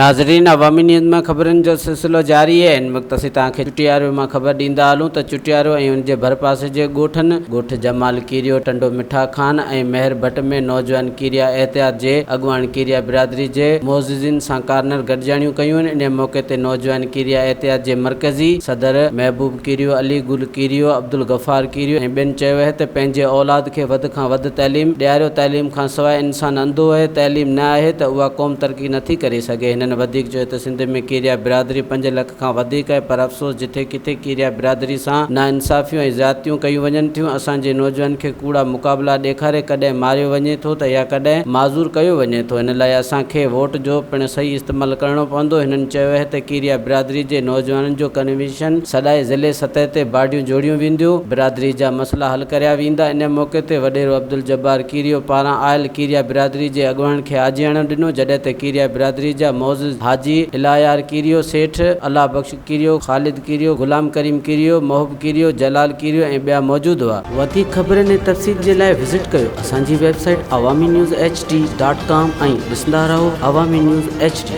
नाज़रीन, अवामी न्यूज़ में खबरन जो सिलसिलो जारी है। इन वक्त असीं तव्हांखे चुटियारो में खबर ॾींदा हलूं त चुटियारो ऐं उनजे भरपासे जे ॻोठनि ॻोठ जमाल कीरियो, टंडो मिठा खान ऐं मेहर भट्ट में नौजवान कीरिया एहतियात जे अॻुवान कीरिया बिरादरी जे मोअज़्ज़िज़िन सां कारनर गॾिजाणियूं कयूं आहिनि। इन मौक़े ते नौजवान कीरिया एहतियात जे मरकज़ी सदर महबूब कीरियो, अली गुल कीरियो, अब्दुल गफ़ार कीरियो ऐं ॿियनि चयो आहे त पंहिंजे औलाद खे वधि खां वधि तइलीम ॾियारियो। तइलीम खां सवाइ इंसान अंधो आहे, तइलीम न आहे त उहा क़ौम तरक़ी नथी करे सघे। हिननि वधीक चयो त सिंध में कीरिया बिरादरी 5 लख खां वधीक आहे, पर अफ़सोस जिथे किथे कीरिया बिरादरी सां नाइंसाफ़ियूं ऐं ज़्यादतियूं कयूं वञनि थियूं। असांजे नौजवान खे कूड़ा मुक़ाबला ॾेखारे कॾहिं मारियो वञे थो त या कॾहिं माज़ूर कयो वञे थो। हिन लाइ असांखे वोट जो पिणु सही इस्तेमालु करणो पवंदो। हिननि चयो आहे त कीरिया बिरादरी जे नौजवाननि जो कन्वेंशन सदाए ज़िले सतह ते बाडियूं जोड़ियूं वेंदियूं, बिरादरी जा मसइला हल करिया वेंदा। इन मौक़े ते वॾेरो अब्दुल जब्बार कीरियो पारां आयल कीरिया बिरादरी जे अॻुवान खे आजियाणो ॾिनो, जॾहिं त कीरिया बिरादरी जा मोअज़्ज़िज़ हाजी इलायार कीरियो, सेठ अल्लाह बख्श कीरियो, ख़ालिद कीरियो, गुलाम करीम कीरियो, महबूब कीरियो, जलाल कीरियो ऐं ॿिया मौजूद हुआ। वधीक ख़बरनि ऐं तफ़सील जे लाइ विज़िट कयो असांजी वेबसाइट awamiNewsHD.com ऐं ॾिसंदा रहो अवामी न्यूज़ HD।